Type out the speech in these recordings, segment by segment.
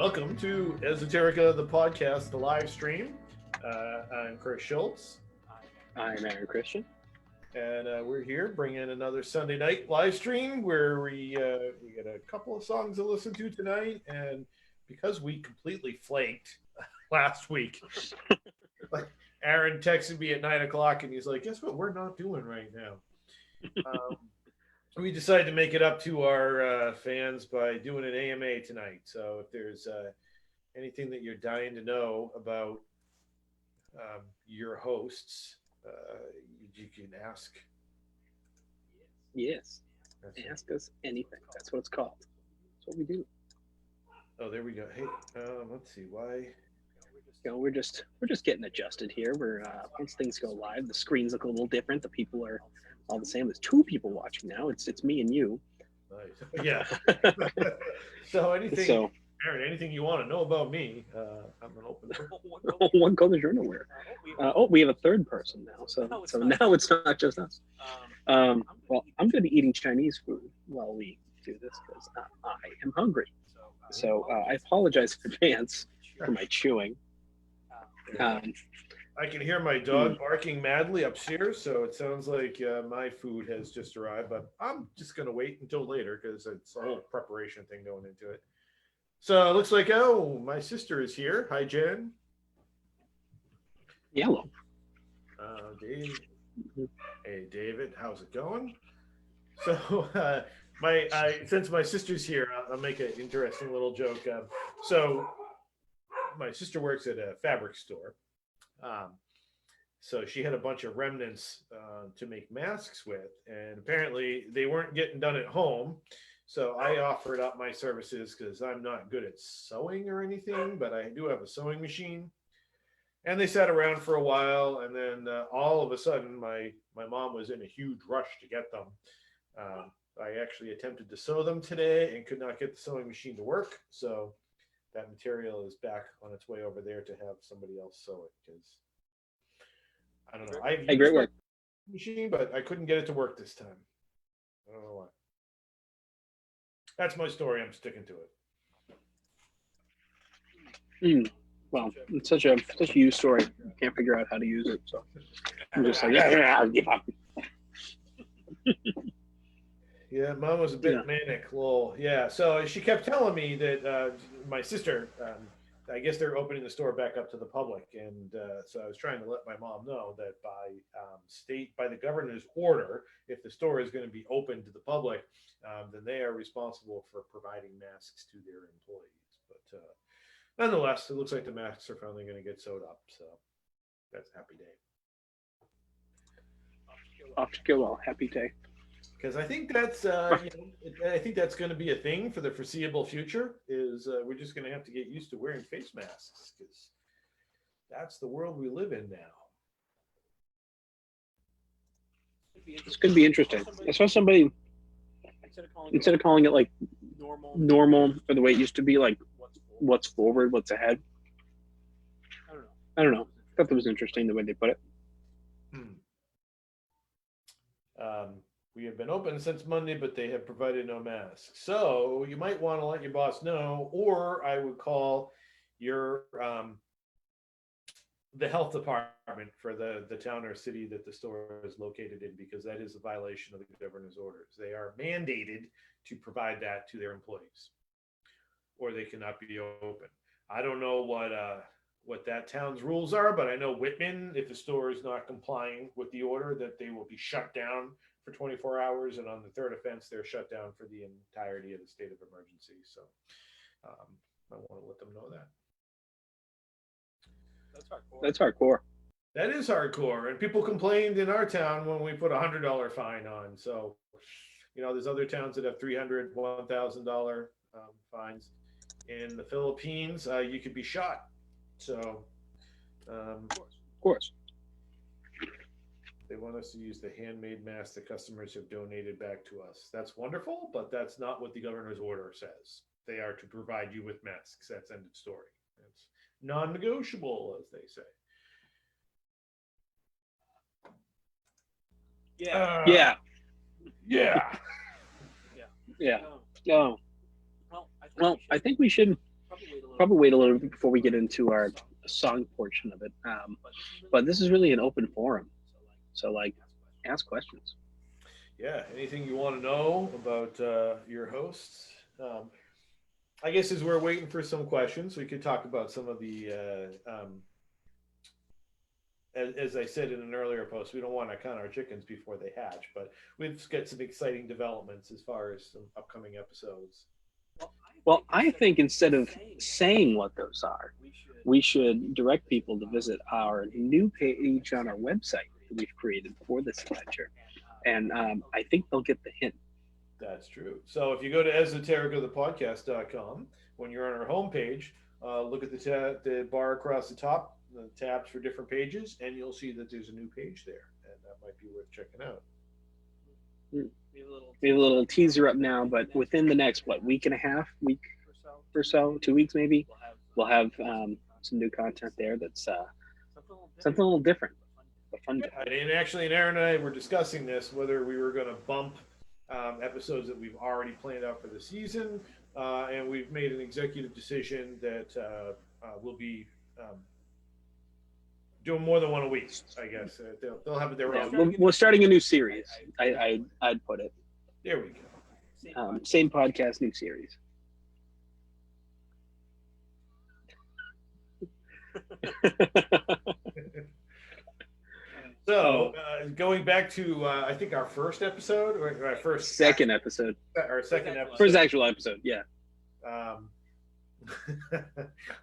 Welcome to Esoterica, the podcast, the live stream. I'm Chris Schultz, I'm Aaron Christian. and we're here bringing another Sunday night live stream where we get a couple of songs to listen to tonight. And because we completely flaked last week, like Aaron texted me at 9 o'clock and he's like, "Guess what? We're not doing right now." We decided to make it up to our fans by doing an AMA tonight. So if there's anything that you're dying to know about your hosts, you can ask. Yes. Ask us anything. That's what it's called. That's what we do. Oh, there we go. Hey, let's see why. We're just getting adjusted here. We're once things go live, the screens look a little different. The people are all the same. There's two people watching now. It's me and you. Nice. Yeah. So Aaron, anything you want to know about me, I'm an open book. What color's your underwear? We have a third person now. So now it's not just us. Well, I'm going to be eating Chinese food while we do this because I am hungry. So I apologize in advance for my chewing. I can hear my dog barking madly upstairs, so it sounds like my food has just arrived, but I'm just going to wait until later because it's a whole preparation thing going into it. So it looks like, my sister is here. Hi, Jen. Yellow. Dave. Hey, David, how's it going? So since my sister's here, I'll make an interesting little joke. So my sister works at a fabric store. So she had a bunch of remnants to make masks with, and apparently they weren't getting done at home. So I offered up my services because I'm not good at sewing or anything, but I do have a sewing machine. And they sat around for a while, and then all of a sudden, my mom was in a huge rush to get them. I actually attempted to sew them today and could not get the sewing machine to work. So that material is back on its way over there to have somebody else sew it because I don't know. I've great work. Machine, but I couldn't get it to work this time. I don't know why. That's my story. I'm sticking to it. Well, it's such a used story. I can't figure out how to use it, so I'm just like, I'll give up. Yeah, mom was a bit manic, lol. Yeah, so she kept telling me that my sister, I guess they're opening the store back up to the public, and so I was trying to let my mom know that by the governor's order, if the store is going to be open to the public, then they are responsible for providing masks to their employees. But nonetheless, it looks like the masks are finally going to get sewed up, so that's a happy day. Off to go well. Happy day. Because I think that's I think that's going to be a thing for the foreseeable future. Is we're just going to have to get used to wearing face masks because that's the world we live in now. It's going to be interesting. I saw somebody instead of calling it like normal or the way it used to be, like what's forward, what's ahead. I don't know. I thought that was interesting the way they put it. We have been open since Monday, but they have provided no masks. So you might want to let your boss know, or I would call your the health department for the town or city that the store is located in, because that is a violation of the governor's orders. They are mandated to provide that to their employees, or they cannot be open. I don't know what that town's rules are, but I know Whitman, if the store is not complying with the order, that they will be shut down for 24 hours, and on the third offense, they're shut down for the entirety of the state of emergency. So I want to let them know that. That's hardcore. That is hardcore, and people complained in our town when we put $100 fine on. So, there's other towns that have $300, $1,000 fines. In the Philippines, you could be shot. So, of course. They want us to use the handmade masks the customers have donated back to us. That's wonderful, but that's not what the governor's order says. They are to provide you with masks. That's end of story. It's non-negotiable, as they say. Yeah. No. Well, I think we should probably wait a little bit before we get into our song portion of it. But this is really an open forum, so like, ask questions. Yeah, anything you want to know about your hosts? I guess as we're waiting for some questions, we could talk about some of the. As I said in an earlier post, we don't want to count our chickens before they hatch, but we've got some exciting developments as far as some upcoming episodes. Well, I think instead of saying what those are, we should direct people to visit our new page on our website that we've created for this adventure. And I think they'll get the hint. That's true. So if you go to esotericofthepodcast.com, when you're on our homepage, look at the bar across the top, the tabs for different pages, and you'll see that there's a new page there, and that might be worth checking out. We have a little teaser up now, but within the next week and a half, week or so, 2 weeks maybe, we'll have some new content there. That's something a little different, but fun. And actually, Aaron and I were discussing this, whether we were going to bump episodes that we've already planned out for the season, and we've made an executive decision that we'll be doing more than one a week. I guess they'll have their own. We're starting a new series. I'd put it. There we go. Same podcast, new series. So going back to I think our first episode or our first second episode. Our second episode. First actual episode, yeah.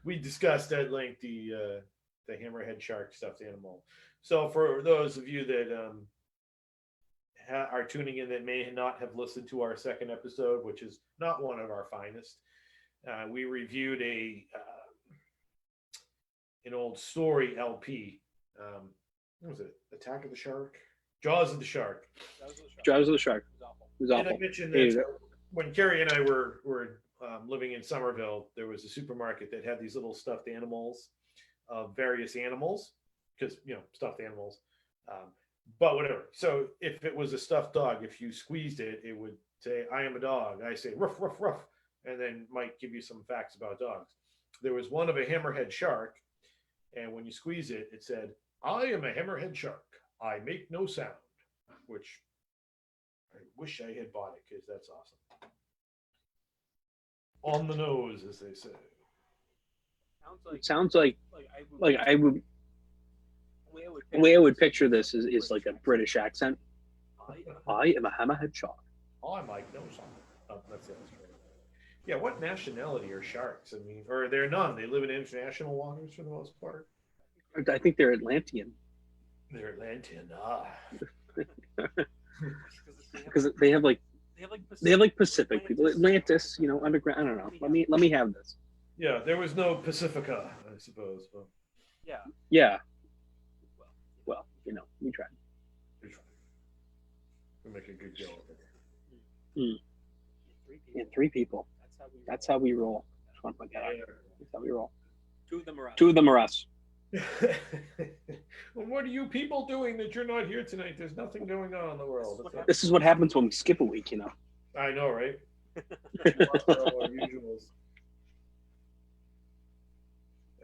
We discussed at length the hammerhead shark stuffed animal. So for those of you that are tuning in that may not have listened to our second episode, which is not one of our finest, we reviewed an old story LP. What was it? Attack of the Shark? Jaws of the Shark. Jaws of the Shark. It was awful. And I mentioned that when Carrie and I were living in Somerville, there was a supermarket that had these little stuffed animals of various animals, because stuffed animals. But whatever. So if it was a stuffed dog, if you squeezed it, it would say, "I am a dog." I say, "Ruff, ruff, ruff," and then might give you some facts about dogs. There was one of a hammerhead shark, and when you squeeze it, it said, "I am a hammerhead shark. I make no sound," which I wish I had bought it because that's awesome. On the nose, as they say. It sounds like I would. The way I would picture this is like a British accent. I am a hammerhead shark. I make no sound. Oh, that's it. Yeah, what nationality are sharks? I mean, or they're none. They live in international waters for the most part. I think they're Atlantean. They're Atlantean. Because they have like Pacific people. Atlantis, underground. I don't know. Let me have this. Yeah, there was no Pacifica, I suppose. But... Yeah. Well, we tried. We make a good go of it. Yeah, 3 people. That's how we roll. Just want to point that out. That's how we roll. 2 of them are us. 2 of them are us. Well, what are you people doing that you're not here tonight? There's nothing going on in the world. This is what happens when we skip a week, I know, right?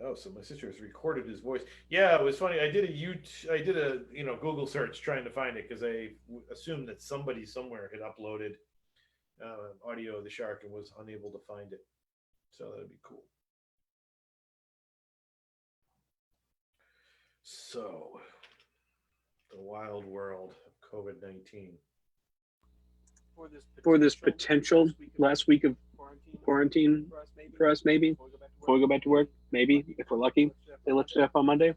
Oh, so my sister has recorded his voice. Yeah, it was funny. I did a Google search trying to find it because I assumed that somebody somewhere had uploaded audio of the shark and was unable to find it. So that'd be cool. So, the wild world of COVID-19. For this potential last week of quarantine for us, maybe before we go back to work, maybe if we're lucky, they lift it up on Monday.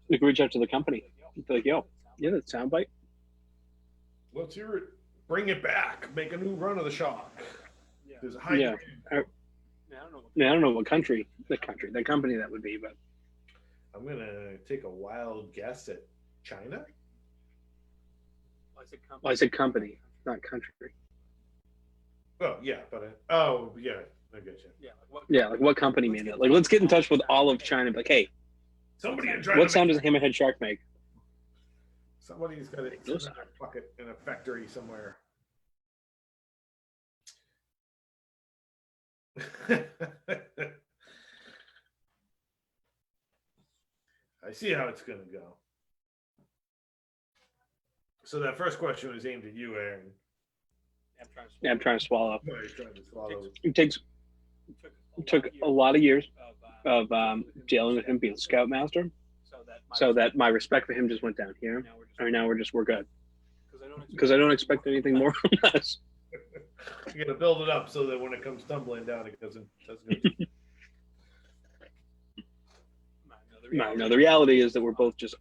We can reach out to the company. Be like, "Yo, yeah, that soundbite. Let's hear it. Bring it back. Make a new run of the shark." There's a high. Yeah. I don't know what country, the company that would be, but I'm gonna take a wild guess at China. I said company, not country. Oh yeah, but yeah, I get you. Yeah, like what company made it? Like, let's get in touch with all of China. Like, hey, Somebody what sound does a hammerhead shark make? Somebody's got it in a bucket in a factory somewhere. I see how it's going to go. So that first question was aimed at you, Aaron. Yeah, I'm trying to swallow. Why are you trying to swallow? It took a lot of years of dealing with him being scoutmaster, so that my respect for him just went down here. And now we're good. Because I don't expect anything more from us. You got to build it up so that when it comes tumbling down, it doesn't. No, the reality is that we're both just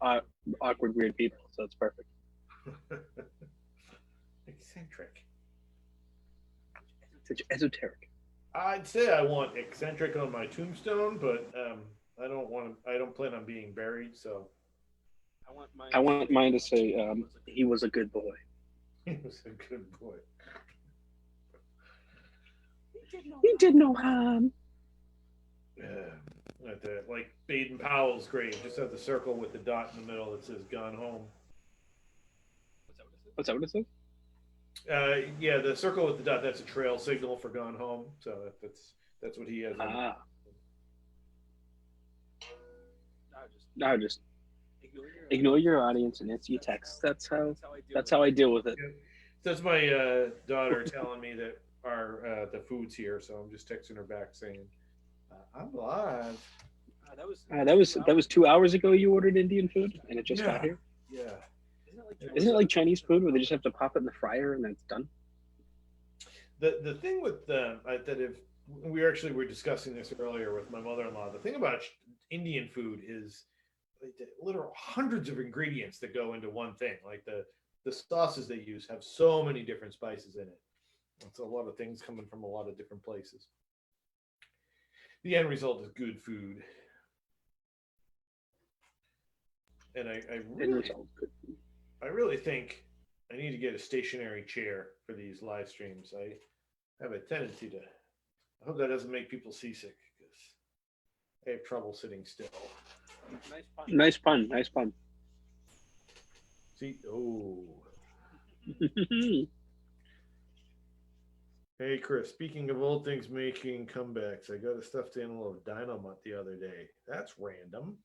awkward, weird people, so it's perfect. Eccentric. It's esoteric. I'd say I want eccentric on my tombstone, but I don't plan on being buried, so. I want mine to say he was a good boy. He was a good boy. He did no harm. Like Baden Powell's grave, just have the circle with the dot in the middle that says "Gone Home." What's that what it says? Yeah, the circle with the dot, that's a trail signal for "Gone Home." So that's what he has. No, just ignore your audience and answer your text. That's how I deal with it. Yeah. That's my daughter telling me that the food's here, so I'm just texting her back saying, "I'm live." That was 2 hours ago. You ordered Indian food, and it just got here. Yeah. Isn't it like Chinese food where they just have to pop it in the fryer and then it's done? The thing with that if we actually were discussing this earlier with my mother-in-law, the thing about Indian food is like the literal hundreds of ingredients that go into one thing. Like the sauces they use have so many different spices in it. It's a lot of things coming from a lot of different places. The end result is good food. And I really think I need to get a stationary chair for these live streams. I have a tendency to. I hope that doesn't make people seasick because I have trouble sitting still. Nice pun. See, Hey Chris, speaking of old things making comebacks, I got a stuffed animal of Dynamut the other day. That's random.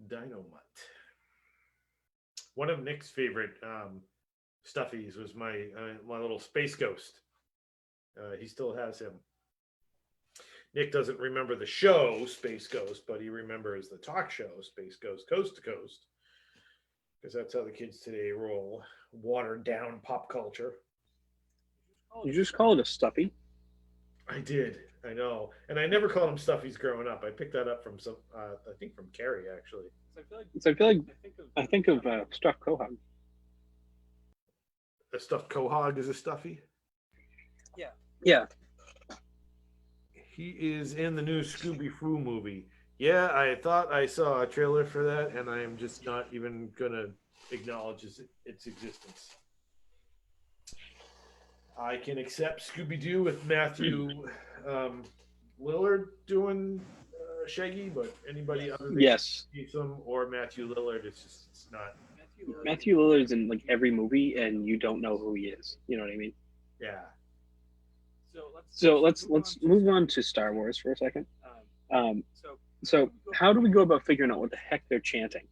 Dynamut. One of Nick's favorite stuffies was my little space ghost. He still has him. Nick doesn't remember the show Space Ghost, but he remembers the talk show Space Ghost Coast to Coast, because that's how the kids today roll. Watered down pop culture. You just call it a stuffy. I did. I know. And I never called them stuffies growing up. I picked that up from I think from Carrie, actually. So I think of stuffed quahog. A stuffed quahog is a stuffy? Yeah. He is in the new Scooby-Foo movie. Yeah, I thought I saw a trailer for that, and I am just not even going to acknowledge its existence. I can accept Scooby-Doo with Matthew Lillard doing Shaggy, but anybody other than Newsom or Matthew Lillard, it's not. Matthew Lillard's in like every movie, and you don't know who he is. You know what I mean? Yeah. So let's move on to Star Wars for a second. So how do we go about figuring out what the heck they're chanting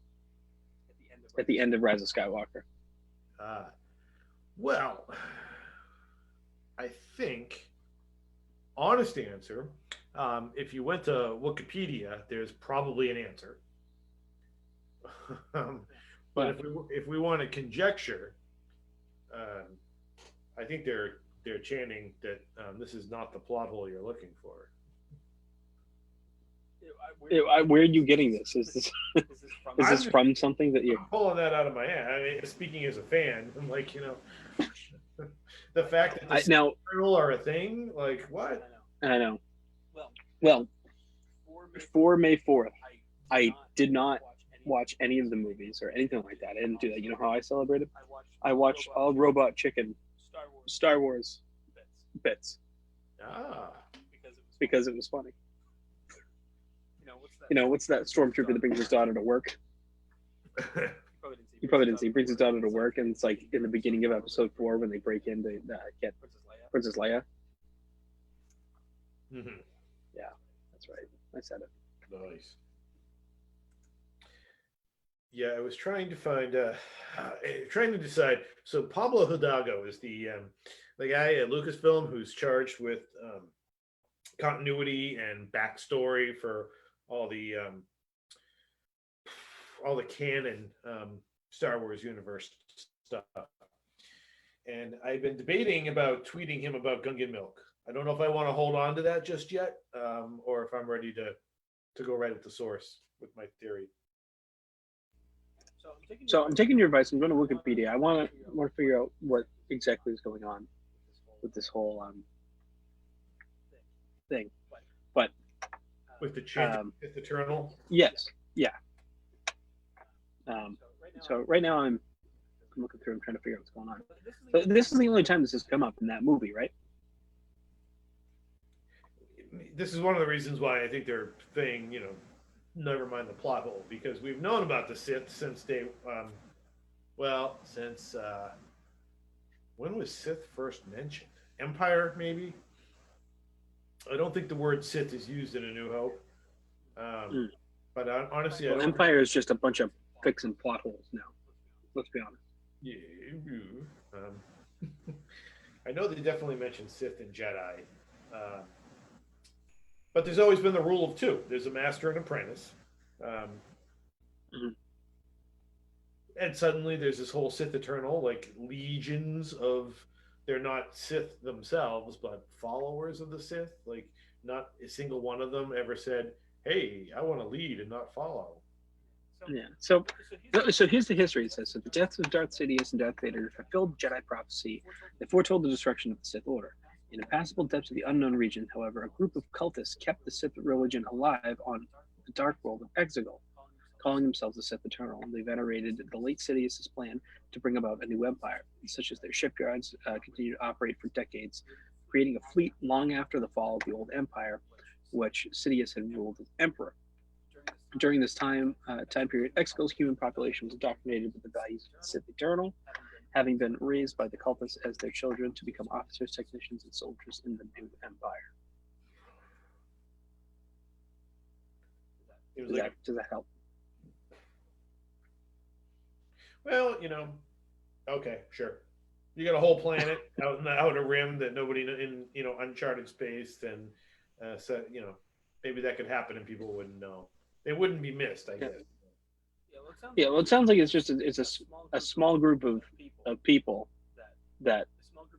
at the end of Rise of Skywalker? Well, I think, honest answer, if you went to Wikipedia, there's probably an answer. But if we want to conjecture, I think they're chanting that this is not the plot hole you're looking for. Where are you getting this? Is this from something that I'm pulling that out of my head? I mean, speaking as a fan, I'm like, the fact that the now are a thing, like what? I know. Well, for May 4th, I did not watch any of the movies or anything like that. I didn't do that. You know how I celebrated? I watched all Robot Chicken Star Wars bits. Because it was funny. What's that stormtrooper that brings his daughter to work? You probably didn't see. He brings his daughter to work, and it's like in the beginning of episode 4 when they break in to get Princess Leia. Mm-hmm. Yeah, that's right. I said it. Nice. Yeah, I was trying to find, trying to decide. So Pablo Hidalgo is the guy at Lucasfilm who's charged with continuity and backstory for all the um, all the canon Star Wars universe stuff. And I've been debating about tweeting him about Gungan Milk. I don't know if I want to hold on to that just yet, or if I'm ready to go right at the source with my theory. So I'm taking your advice. I'm going to Wikipedia. I want to figure out what exactly is going on with this whole thing. But With the chanting at the Eternal. yes, yeah. So right now I'm looking through. I'm trying to figure out what's going on. So this is the only time this has come up in that movie, right? This is one of the reasons why I think they're saying, never mind the plot hole, because we've known about the Sith since since when was Sith first mentioned? Empire, maybe. I don't think the word Sith is used in A New Hope. But honestly, well, Empire is just a bunch of fixing plot holes now. Let's be honest. Yeah. I know they definitely mentioned Sith and Jedi. But there's always been the rule of two. There's a master and apprentice. And suddenly there's this whole Sith Eternal, like legions of, they're not Sith themselves, but followers of the Sith. Like, not a single one of them ever said, hey, I want to lead and not follow. Yeah. So here's the history. It says, so the deaths of Darth Sidious and Darth Vader fulfilled Jedi prophecy that foretold the destruction of the Sith Order. In impassable depths of the unknown region, however, a group of cultists kept the Sith religion alive on the dark world of Exegol, calling themselves the Sith Eternal, and they venerated the late Sidious's plan to bring about a new empire, such as their shipyards continued to operate for decades, creating a fleet long after the fall of the old empire, which Sidious had ruled as emperor. During this time period, Exegol's human population was indoctrinated with the values of the Sith Eternal, having been raised by the cultists as their children to become officers, technicians, and soldiers in the new empire. Does that help? Well, okay, sure. You got a whole planet out in the outer rim that nobody in uncharted space, and so maybe that could happen and people wouldn't know. It wouldn't be missed, I guess. Yeah, well, it sounds like it's just a small group of people that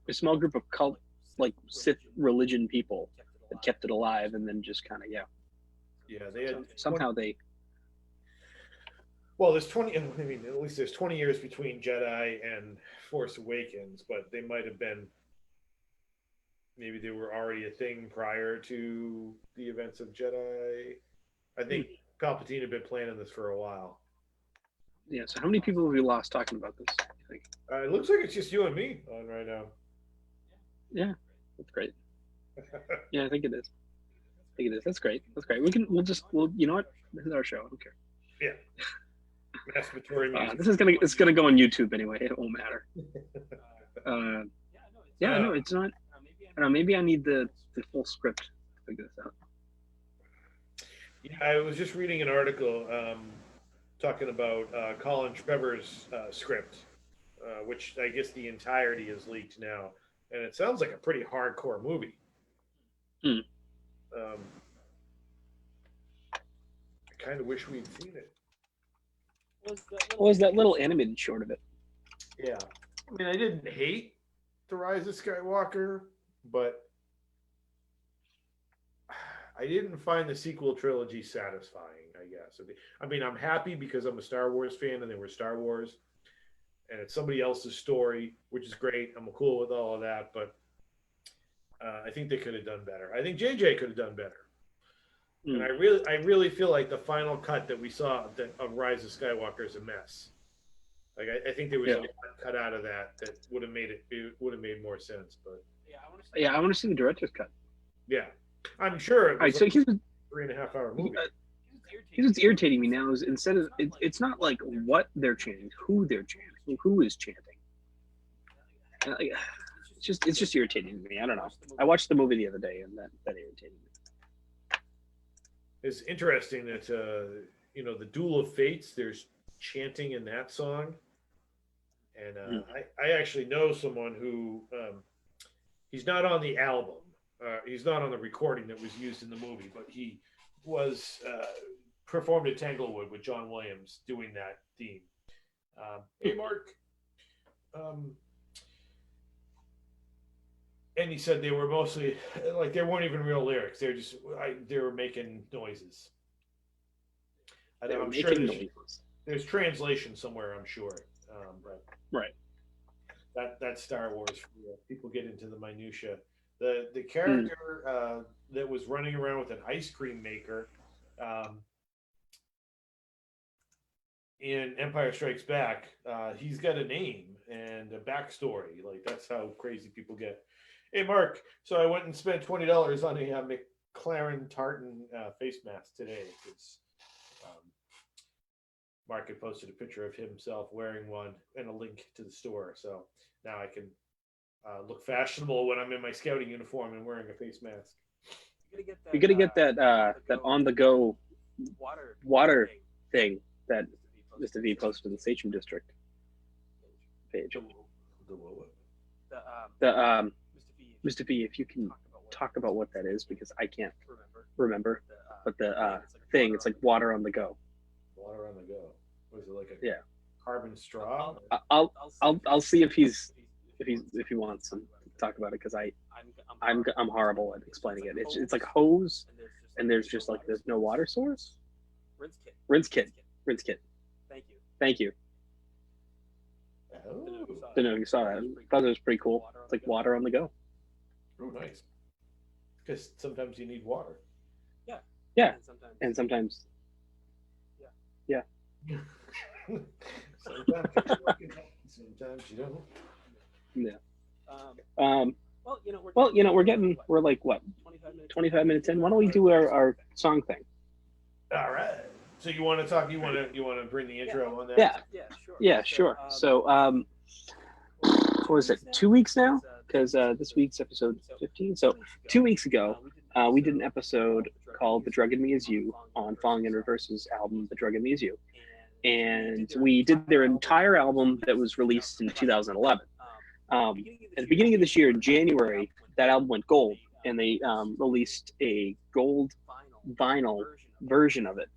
a small group of cult like Sith religion people that kept it alive, and then just kind of they had somehow they. Well, there's 20. I mean, at least there's 20 years between Jedi and Force Awakens, but they might have been. Maybe they were already a thing prior to the events of Jedi. I think Palpatine had been planning this for a while. Yeah. So how many people have we lost talking about this? It looks like it's just you and me on right now. Yeah, that's great. Yeah, I think it is. That's great. We'll you know what? This is our show. I don't care. Yeah. Masturbatory music. It's gonna go on YouTube anyway. It won't matter. No, it's not. I don't know. Maybe I need the full script to figure this out. Yeah, I was just reading an article talking about Colin Trevor's script, which I guess the entirety is leaked now, and it sounds like a pretty hardcore movie. I kind of wish we'd seen it. What was that little animated short of it? Yeah, I mean, I didn't hate The Rise of Skywalker, but I didn't find the sequel trilogy satisfying, I guess. I mean, I'm happy because I'm a Star Wars fan and they were Star Wars, and it's somebody else's story, which is great. I'm cool with all of that, but I think they could have done better. I think JJ could have done better. And I really feel like the final cut that we saw of Rise of Skywalker is a mess. Like I think there was a lot cut out of that would have made more sense. But I want to see the director's cut. Yeah, I'm sure. All right, so here's a 3.5 hour movie. Here's what's irritating me now is instead of it's not like what they're chanting, who they're chanting, who is chanting. it's just irritating to me. I don't know. I watched the movie the other day, and that irritated me. It's interesting that the Duel of Fates. There's chanting in that song, and I actually know someone who he's not on the album. He's not on the recording that was used in the movie, but he was performed at Tanglewood with John Williams doing that theme. Hey, Mark. And he said they were mostly like they weren't even real lyrics. They were making noises. I'm sure there's translation somewhere. I'm sure, but right. That's Star Wars. People get into the minutia. The character that was running around with an ice cream maker in Empire Strikes Back, he's got a name and a backstory. Like that's how crazy people get. Hey, Mark. So I went and spent $20 on a McLaren tartan face mask today because Mark had posted a picture of himself wearing one and a link to the store. So now I can look fashionable when I'm in my scouting uniform and wearing a face mask. You're gonna get that on the go water thing that Mr. V posted in the Sachem District page. Mr. V, if you can talk about what that is, because I can't remember. But the thing, it's like water on the go. Water on the go. Was it like a carbon straw? I'll see if he wants to talk about it, because I'm horrible at explaining it. It's like a hose, and there's no water source. Rinse kit. Thank you. Oh. Didn't know you saw that. I thought it was pretty cool. It's like water on the go. Oh, nice. Because sometimes you need water. Yeah. And sometimes. Yeah. Sometimes you don't. Yeah. We're like what? 25 minutes in. Why don't we do our song thing? All right. So you want to talk? You want to bring the intro on that? Yeah, sure. So, what was it? 2 weeks now? Because this week's episode 15. So 2 weeks ago, we did an episode called "The Drug in Me Is You" on Falling in Reverse's album "The Drug in Me Is You," and we did their entire album that was released in 2011. At the beginning of this year, in January, that album went gold, and they released a gold vinyl version of it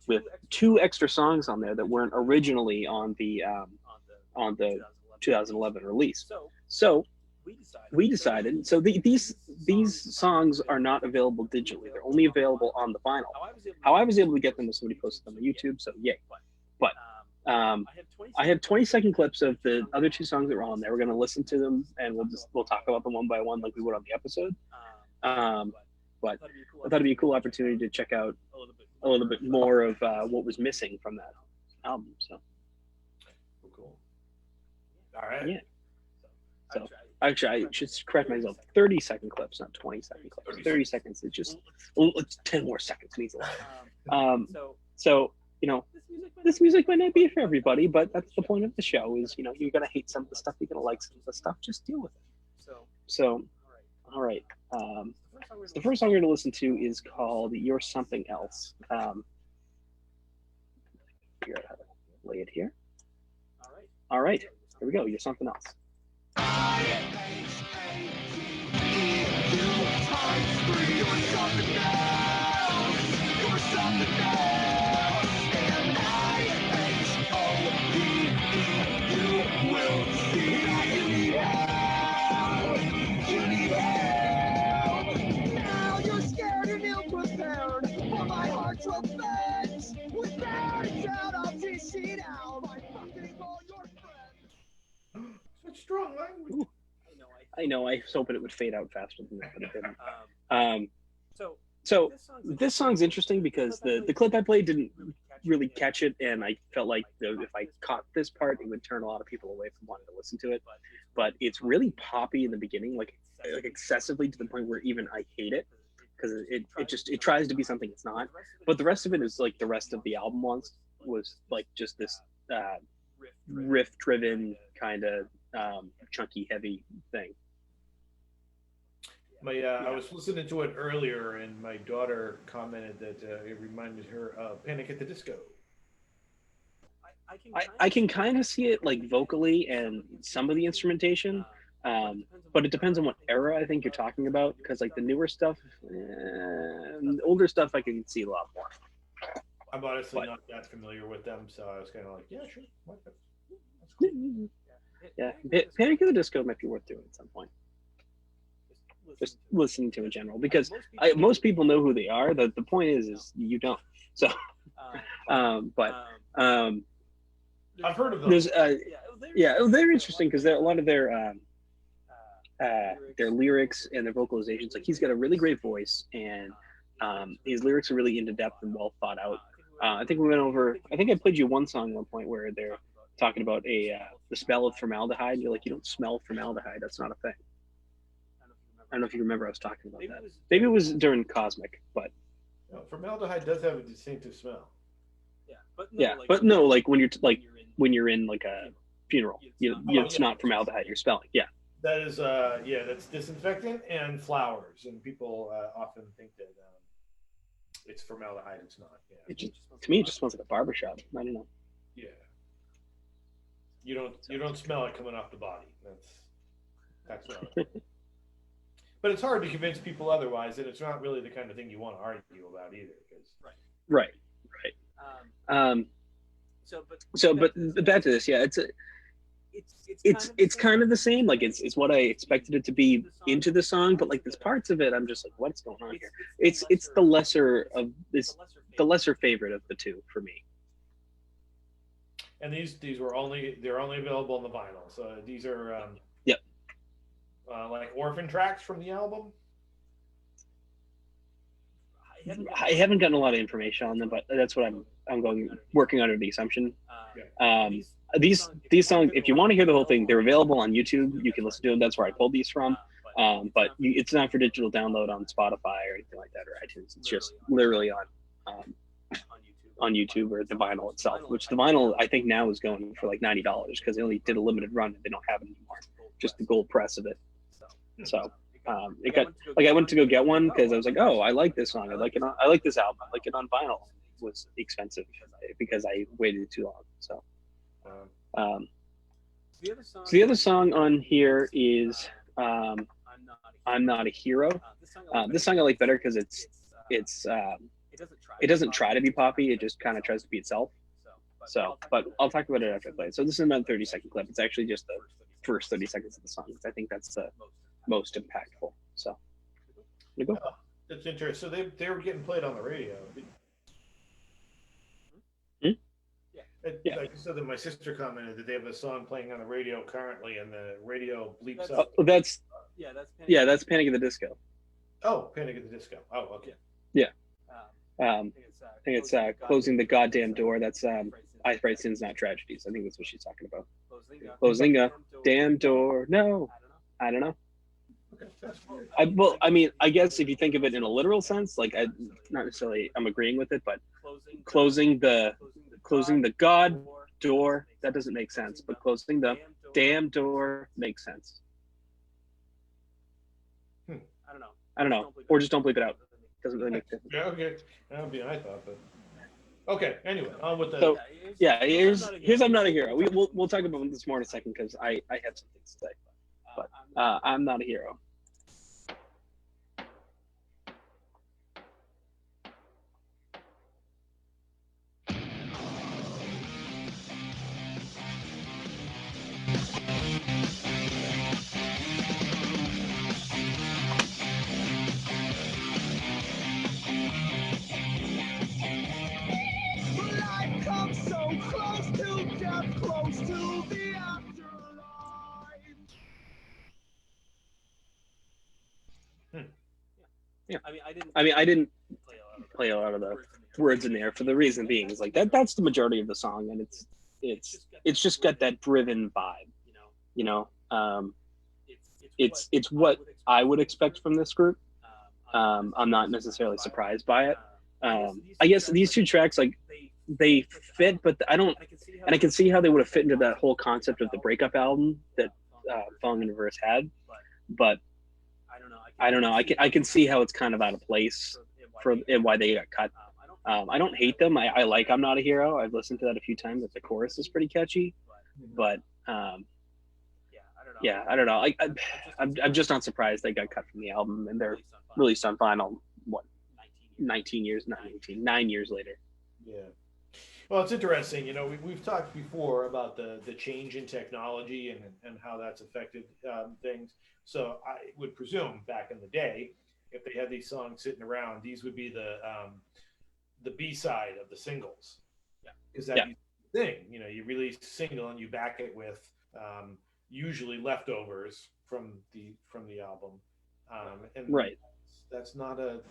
with 2 extra songs on there that weren't originally on the 2011 release. So we decided. So these songs are not available digitally; they're only available on the vinyl. How I was able to get them was somebody posted them on YouTube. So yay! But I have 20-second clips of the other 2 songs that were on there. We're going to listen to them, and we'll talk about them one by one like we would on the episode. But I thought it'd be a cool opportunity to check out a little bit more of what was missing from that album. So cool. All right. Yeah. So actually, I should correct myself. 30-second clips, not 20-second clips. 30 seconds. It's 10 more seconds. Means a lot. So this music might not be for everybody, but that's the point of the show. Is you're gonna hate some of the stuff, you're gonna like some of the stuff. Just deal with it. So, all right. The first song we're gonna listen to is called "You're Something Else." Figure out how to lay it here. All right. Here we go. "You're Something Else." Such strong language. Ooh. I know. I was hoping it would fade out faster than that, but it didn't. So this song's interesting because the clip I played didn't really catch it, and I felt like if I caught this part, it would turn a lot of people away from wanting to listen to it. But it's really poppy in the beginning, like excessively to the point where even I hate it, because it tries to be something it's not. But the rest of it is like the rest of the album was like just this riff driven kind of chunky heavy thing. I was listening to it earlier, and my daughter commented that it reminded her of Panic at the Disco. I can kind of see it like vocally and some of the instrumentation, but it depends on what era I think you're talking about. Because like the newer stuff, the older stuff, I can see a lot more. I'm honestly not that familiar with them, so I was kind of like, yeah, sure. That's cool. Yeah, Panic at the Disco might be worth doing at some point. Just listening to in general, because most people know who they are. The point is you don't. So, I've heard of them. There's they're interesting because a lot of their lyrics and their vocalizations. Like he's got a really great voice, and his lyrics are really into depth and well thought out. I think we went over. I think I played you one song at one point where they're talking about the smell of formaldehyde. And you're like, you don't smell formaldehyde. That's not a thing. I don't know if you remember I was talking about that. Maybe it was during Cosmic, but formaldehyde does have a distinctive smell. But no, like when you're in like a funeral, it's not formaldehyde you're smelling. Yeah. That is, that's disinfectant and flowers, and people often think that it's formaldehyde. It's not. Yeah. To me, it just smells like a barbershop. I don't know. Yeah. You don't smell it coming off the body. That's not. But it's hard to convince people otherwise, and it's not really the kind of thing you want to argue about either. Right. But back to this, yeah, it's kind of the same. Like it's what I expected it to be into the song, but like there's parts of it I'm just like, what's going on here? It's the lesser favorite of the two for me. And they're only available on the vinyl. So these are like orphan tracks from the album. I haven't gotten a lot of information on them, but that's what I'm working under the assumption. These songs, if you want to hear the whole thing, they're available on YouTube. You can listen to them. That's where I pulled these from. But it's not for digital download on Spotify or anything like that or iTunes. It's just literally on YouTube or the vinyl itself. Which the vinyl I think now is going for like $90 because they only did a limited run and they don't have it anymore. Just the gold press of it. So. It got like I went to go get one because I was like, oh, I like this song. I like this album. I like it on vinyl. It was expensive because I waited too long. So, the other song on here is "I'm Not a Hero." This song I like better because it doesn't try to be poppy. It just kind of tries to be itself. So, but I'll talk about it after I play it. So this is about a 30-second clip. It's actually just the first 30 seconds of the song. I think that's the most impactful. So, there you go. That's interesting. So they were getting played on the radio. Yeah. Like you said, that my sister commented that they have a song playing on the radio currently, and the radio bleeps up. Oh, that's Panic at the Disco. Oh, Panic at the Disco. Oh, okay. Yeah. I think it's closing the goddamn door. That's I Write Sins Not Tragedies. I think that's what she's talking about. Closing a damn door. No, I don't know. Okay. I guess if you think of it in a literal sense, like not necessarily I'm agreeing with it, but closing the god door, that doesn't make sense. But closing the damn door makes sense. I don't know. Or just don't bleep it out. Doesn't really make a difference. Yeah, okay. That would be what I thought, but okay. Anyway, on with the. So yeah, here's I'm Not a Hero. We'll talk about this more in a second because I have something to say. But I'm Not a Hero. Yeah. I didn't play a lot of the words in there for the reason being is like that's the majority of the song, and it's just got that driven vibe, you know. It's what I would expect from this group. I'm not necessarily surprised by it. I guess these two tracks, like, they fit, but I can see how they would have fit into that whole concept of the breakup album that Falling in Reverse had, but I don't know. I can see how it's kind of out of place for and why they got cut. I don't hate them. I like I'm Not a Hero. I've listened to that a few times. But the chorus is pretty catchy, but yeah, I don't know. I'm just not surprised they got cut from the album and they're released on vinyl. What, 19 years, not 18, 9 years later. Yeah. Well, it's interesting. You know, we've talked before about the change in technology and how that's affected things. So I would presume back in the day, if they had these songs sitting around, these would be the B side of the singles. Yeah. Because that be the thing. You know, you release a single and you back it with usually leftovers from the album. And Right. that's not a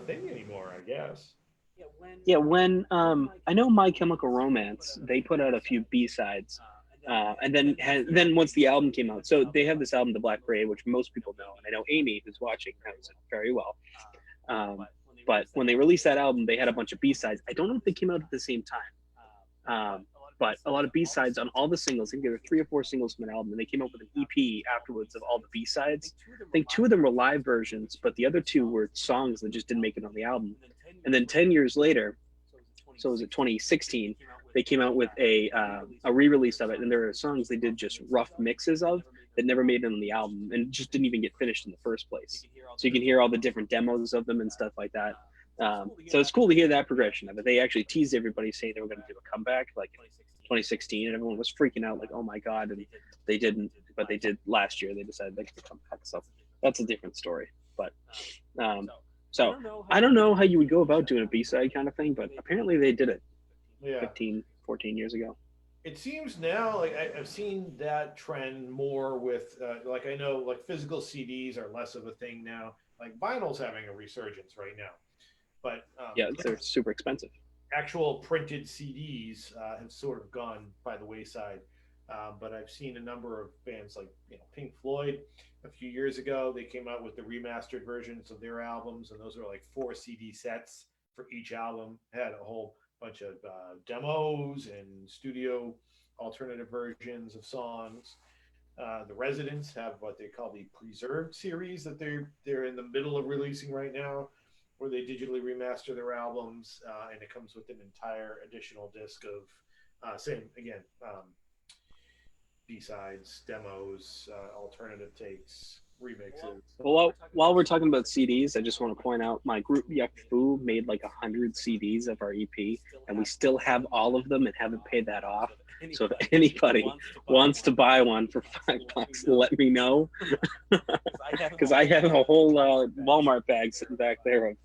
thing anymore, I guess. Yeah, when I know My Chemical Romance, they put out a few B-sides, and then once the album came out, so they have this album, The Black Parade, which most people know, and I know Amy, who's watching, knows it very well. But when they released that album, they had a bunch of B-sides. I don't know if they came out at the same time, but a lot of B-sides on all the singles. I think there were 3 or 4 singles from an album, and they came up with an EP afterwards of all the B-sides. I think 2 of them were live versions, but the other 2 were songs that just didn't make it on the album. And then 10 years later, so was it 2016, they came out with a re-release of it, and there are songs they did just rough mixes of that never made it on the album and just didn't even get finished in the first place. So you can hear all the different demos of them and stuff like that. So it's cool to hear that progression of it. They actually teased everybody saying they were going to do a comeback like in 2016, and everyone was freaking out like, oh my God, and they didn't, but they did last year. They decided they could come back. So that's a different story. But so I don't know how you would go about doing a B-side kind of thing, but apparently they did it 15, 14 years ago. It seems now like I've seen that trend more with like I know like physical CDs are less of a thing now. Like vinyl's having a resurgence right now, but yeah, they're super expensive. Actual printed CDs have sort of gone by the wayside. But I've seen a number of bands like Pink Floyd. A few years ago, they came out with the remastered versions of their albums, and those were like 4 CD sets for each album. Had a whole bunch of demos and studio alternative versions of songs. The Residents have what they call the Preserved series that they're in the middle of releasing right now, where they digitally remaster their albums, and it comes with an entire additional disc of same again. B-sides, demos, alternative takes, remixes. Well, while we're talking about CDs, I just want to point out my group Yuck Fu made like 100 CDs of our EP, and we still have all of them and haven't paid that off. So if anybody wants to buy one for $5, let me know, because I have a whole Walmart bag sitting back there of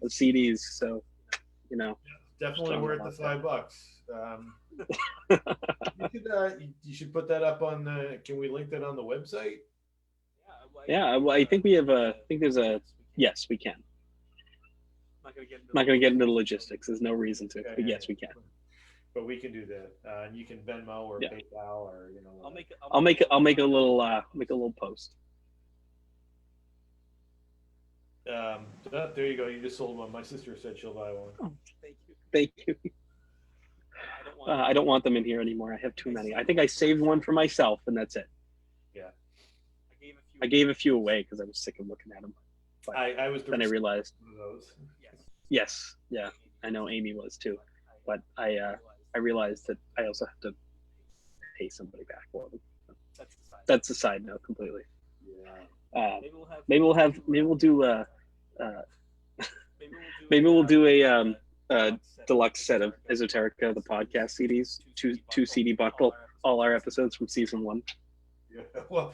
CDs. So definitely worth the $5. You should put that up on the. Can we link that on the website? Yeah, well, I think we have a. I think there's a. Yes, we can. I'm not going to get into the logistics. There's no reason to, but yes, we can. But we can do that. And you can Venmo or PayPal or I'll make a little post. There you go. You just sold one. My sister said she'll buy one. Oh, thank you. I don't want them in here anymore. I have too many. I think I saved one for myself, and that's it. Yeah. I gave a few away because I was sick of looking at them. But I was. Then I realized. One of those. Yes. Yeah. I know Amy was too, but I realized that I also have to pay somebody back for them. That's a side note completely. Yeah. Maybe we'll do a deluxe set of Esoterica, the podcast CDs, two CD bundle, all our episodes from season 1. Yeah. Well.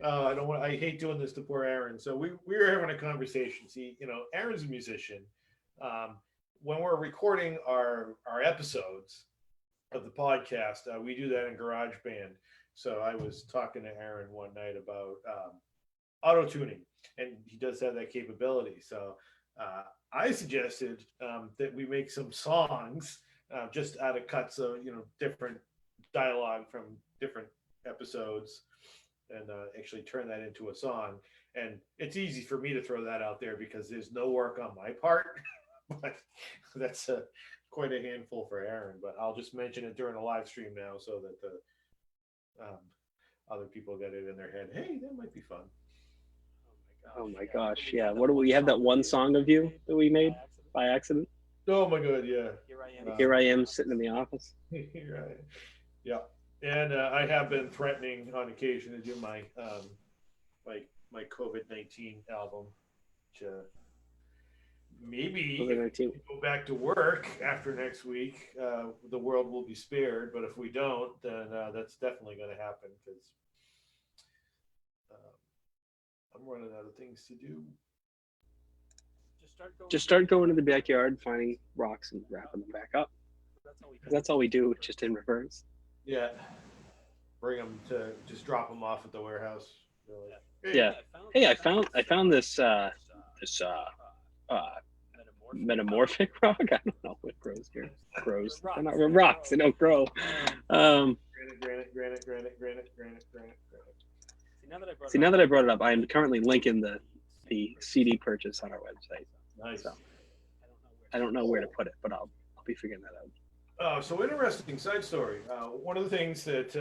I don't want. I hate doing this to poor Aaron. So we were having a conversation. See, Aaron's a musician. When we're recording our episodes of the podcast, we do that in GarageBand. So I was talking to Aaron one night about auto tuning, and he does have that capability. So I suggested that we make some songs just out of cuts of different dialogue from different episodes, and actually turn that into a song. And it's easy for me to throw that out there because there's no work on my part, but that's quite a handful for Aaron. But I'll just mention it during a live stream now so that other people get it in their head. Hey, that might be fun. Oh my gosh, yeah. What do we have? That one song of you that we made by accident. Oh my god, yeah. Here I am sitting in the office. Right. Yeah, and I have been threatening on occasion to do my my COVID-19 album, to maybe if we go back to work after next week, the world will be spared. But if we don't, then that's definitely going to happen, because I'm running out of things to do. Just start going to the backyard, finding rocks and wrapping them back up. That's all we do, just in reverse. Yeah. Bring them to just drop them off at the warehouse. Really. Yeah. Hey, I found this metamorphic rock. I don't know what grows here. Grows. They're not rocks. They don't grow. Granite. See, now that I brought it up, I am currently linking the CD purchase on our website. Nice. So I don't know where to put it, but I'll be figuring that out. Oh, so interesting side story. One of the things that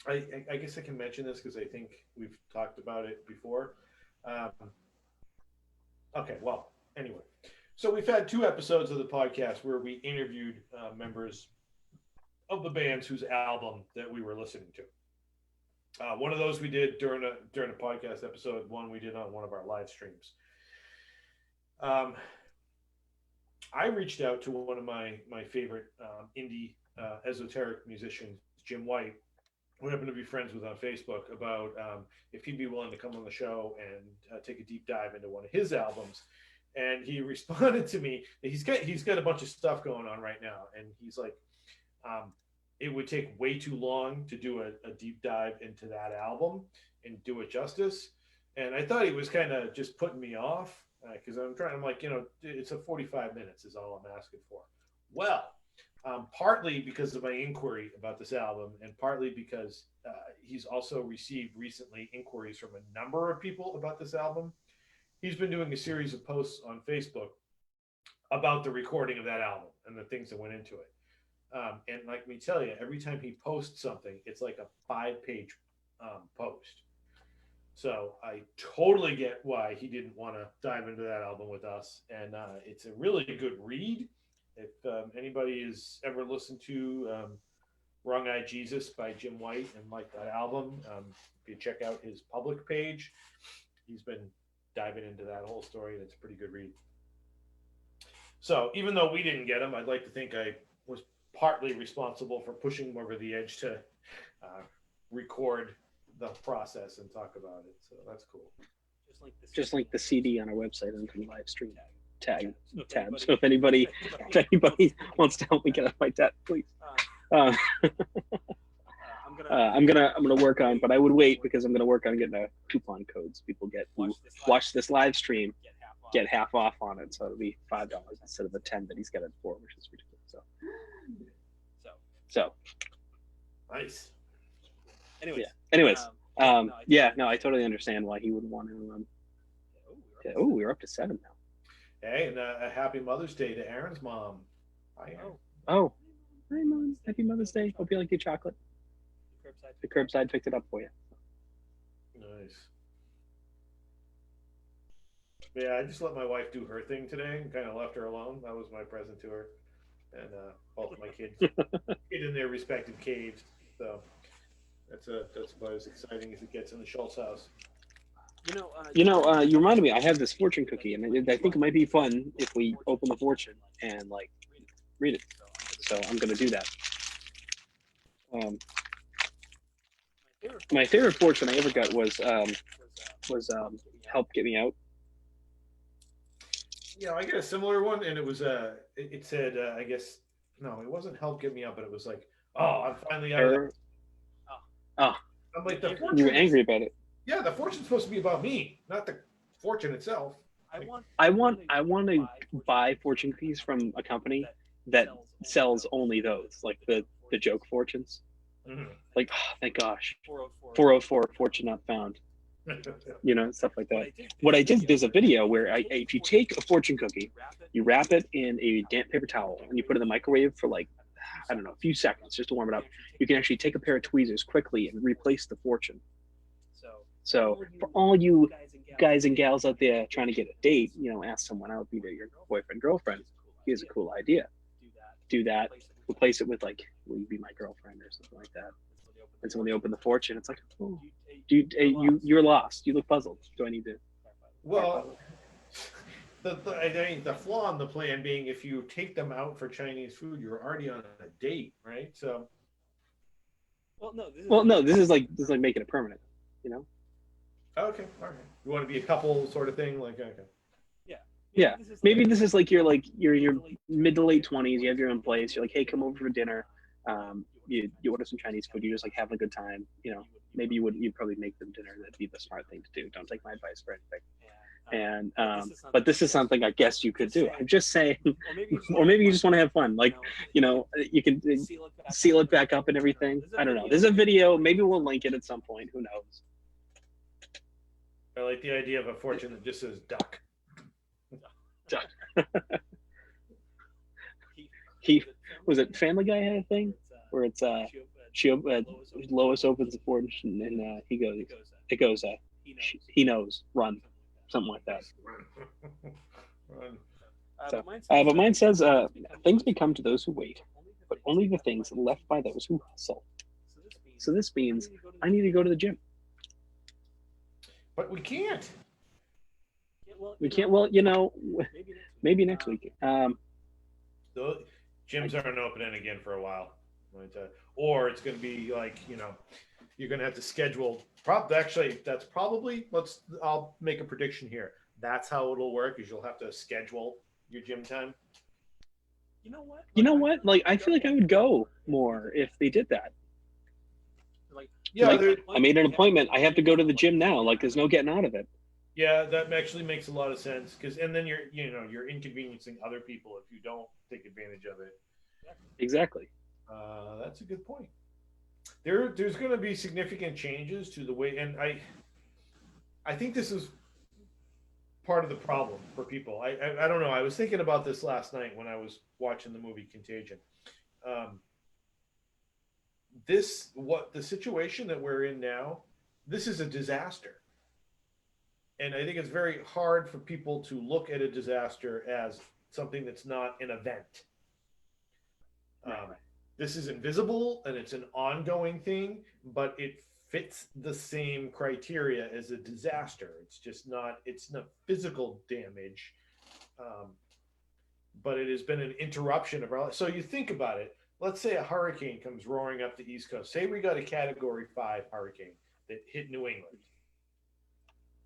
I guess I can mention this because I think we've talked about it before. Okay, well, anyway. So we've had 2 episodes of the podcast where we interviewed members of the bands whose album that we were listening to. One of those we did during a podcast episode. One we did on one of our live streams. I reached out to one of my favorite indie esoteric musicians, Jim White, who happened to be friends with on Facebook, about if he'd be willing to come on the show and take a deep dive into one of his albums. And he responded to me. He's got a bunch of stuff going on right now, and he's like, it would take way too long to do a deep dive into that album and do it justice. And I thought he was kind of just putting me off, because I'm like, it's a 45 minutes is all I'm asking for. Well, partly because of my inquiry about this album, and partly because he's also received recently inquiries from a number of people about this album. He's been doing a series of posts on Facebook about the recording of that album and the things that went into it. And let me tell you, every time he posts something, it's like a 5-page post. So I totally get why he didn't want to dive into that album with us. And it's a really good read. If anybody has ever listened to Wrong Eye Jesus by Jim White and liked that album, if you check out his public page, he's been diving into that whole story, and it's a pretty good read. So even though we didn't get him, I'd like to think I was partly responsible for pushing him over the edge to record the process and talk about it. So that's cool. Just link the CD on our website and the live stream tab. So if anybody wants to help me get off my debt, please. I'm gonna work on, but I would wait because I'm gonna work on getting a coupon codes people get who watch this live stream get half off on it. So it'll be $5 instead of the 10 that he's got it for, which is ridiculous. So nice. Anyways, no, I totally understand why he wouldn't want to. We're up to 7 now. Hey, and a happy Mother's Day to Aaron's mom. Hi, Aaron. Oh, hi, Mom. Happy Mother's Day. Hope you like your chocolate. The curbside picked it up for you. Nice. Yeah, I just let my wife do her thing today and kind of left her alone. That was my present to her. And both of my kids get in their respective caves. So that's about as exciting as it gets in the Schultz house. You reminded me, I have this fortune cookie, and I think it might be fun if we open the fortune and read it. So I'm gonna do that. My favorite fortune I ever got was Help Get Me Out. Yeah, I got a similar one, and it was it said I guess no, it wasn't Help Get Me Out, but it was like, oh, I'm finally out of it. Oh, I'm like, the fortune, you were angry about it. Yeah, the fortune's supposed to be about me, not the fortune itself. I want to buy fortune cookies from a company that sells only those, like the joke fortunes. Mm-hmm. Like, oh, thank gosh, 404 fortune not found. Stuff like that. What I did, there's a video where if you take a fortune cookie, you wrap it in a damp paper towel and you put it in the microwave for like I don't know, a few seconds just to warm it up, you can actually take a pair of tweezers quickly and replace the fortune. So for all you guys and gals out there trying to get a date, ask someone out, be your boyfriend, girlfriend. Here's a cool idea. Do that. Replace it with like, will you be my girlfriend or something like that. And so when they open the fortune, it's like, oh, you're lost. You look puzzled. Do I need to? Well, I think the flaw in the plan being if you take them out for Chinese food, you're already on a date, right? So. Well, no, this is like making it permanent, Okay, all right. You want to be a couple sort of thing, like okay. Yeah, maybe this is like you're mid to late 20s. You have your own place. You're like, hey, come over for dinner. You order some Chinese food. You're just like having a good time. Maybe you'd probably make them dinner. That'd be the smart thing to do. Don't take my advice for anything. And but this is something I guess you could do. I'm just saying, or maybe you just want to have fun. Like, you can seal it back up and everything. I don't know. There's a video. Maybe we'll link it at some point. Who knows? I like the idea of a fortune that just says duck. He was it Family Guy had a thing where it's Lois opens the fortune and it goes he knows, run, something like that. So, but mine says things become to those who wait, but only the things left by those who hustle. So this means I need to go to the gym. But we can't. We can't. Well, maybe next week. The gyms aren't opening again for a while, or it's going to be like you're going to have to schedule. Actually, that's probably. I'll make a prediction here. That's how it'll work. Is you'll have to schedule your gym time. You know what? Like I feel like I would go more if they did that. Yeah, I made an appointment. I have to go to the gym now. Like there's no getting out of it. Yeah, that actually makes a lot of sense and then you're inconveniencing other people if you don't take advantage of it. Exactly. That's a good point. There's going to be significant changes to the way, and I think this is part of the problem for people. I don't know. I was thinking about this last night when I was watching the movie Contagion. The situation that we're in now, this is a disaster. And I think it's very hard for people to look at a disaster as something that's not an event. This is invisible and it's an ongoing thing, but it fits the same criteria as a disaster. It's not physical damage, but it has been an interruption of our life. So you think about it. Let's say a hurricane comes roaring up the East Coast. Say we got a Category 5 hurricane that hit New England.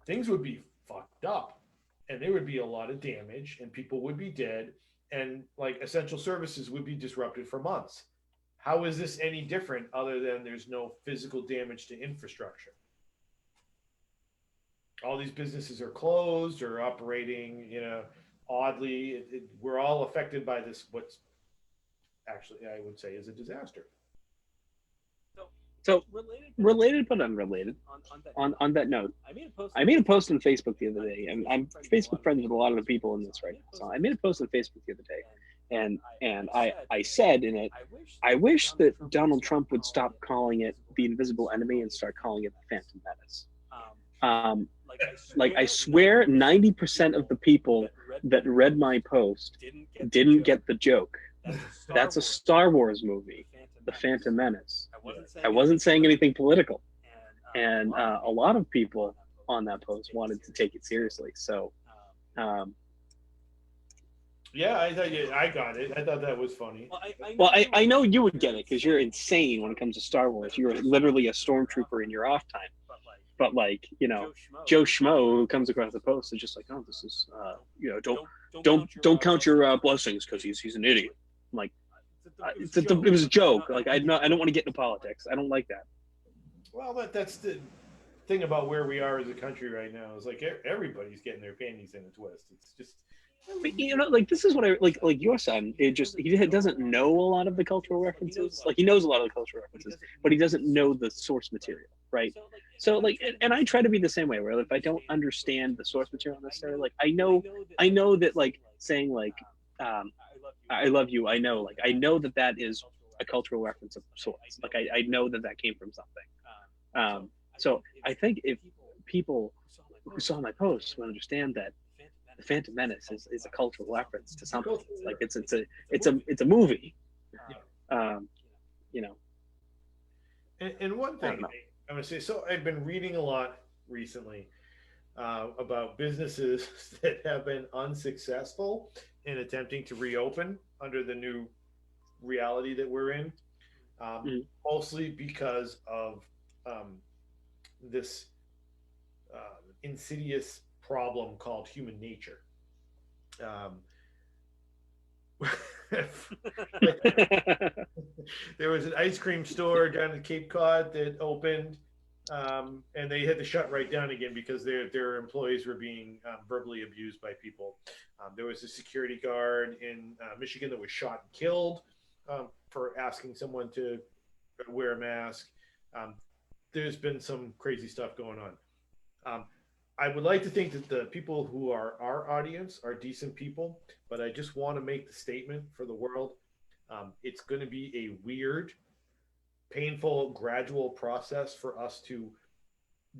Things would be fucked up and there would be a lot of damage and people would be dead and like essential services would be disrupted for months. How is this any different other than there's no physical damage to infrastructure? All these businesses are closed or operating, oddly. We're all affected by this, what's actually, I would say, is a disaster. So related but unrelated. On that note, I made a post on Facebook the other day, and I'm Facebook friends with a lot of the people in this right now. So I made a post on Facebook the other day, and I said in it, I wish that Donald Trump would stop calling it the invisible enemy and start calling it the Phantom Menace. Like I swear, 90% of the people that read my post didn't get the joke. That's a Star Wars movie, The Phantom Menace. I wasn't saying anything political, and a lot of people on that post wanted to take it seriously. So, yeah, I got it. I thought that was funny. Well, I know you would get it because you're insane when it comes to Star Wars. You're literally a stormtrooper in your off time. But like, Joe Schmo who comes across the post is just like, oh, this is, don't count your blessings because he's an idiot. I'm like, it was a joke. Like I don't want to get into politics. I don't like that. Well, that's the thing about where we are as a country right now. Is like everybody's getting their panties in a twist. It's just, like this is what I like your son. He doesn't know a lot of the cultural references. Like he knows a lot of the cultural references, but he doesn't know the source material, right? So like, and I try to be the same way. Where if I don't understand the source material necessarily, like I know that like saying like I love you. I know, like I know that is a cultural reference of sorts. Like I know that came from something. So I think if people who saw my posts will understand that the Phantom Menace is a cultural reference to something. Like it's a movie. Um, you know. And one thing I'm going to say, so I've been reading a lot recently about businesses that have been unsuccessful in attempting to reopen under the new reality that we're in, mostly because of this insidious problem called human nature. Um, there was an ice cream store down in Cape Cod that opened, and they had to shut right down again because their employees were being verbally abused by people. There was a security guard in Michigan that was shot and killed for asking someone to wear a mask. There's been some crazy stuff going on. I would like to think that the people who are our audience are decent people, but I just want to make the statement for the world. It's going to be a weird, painful, gradual process for us to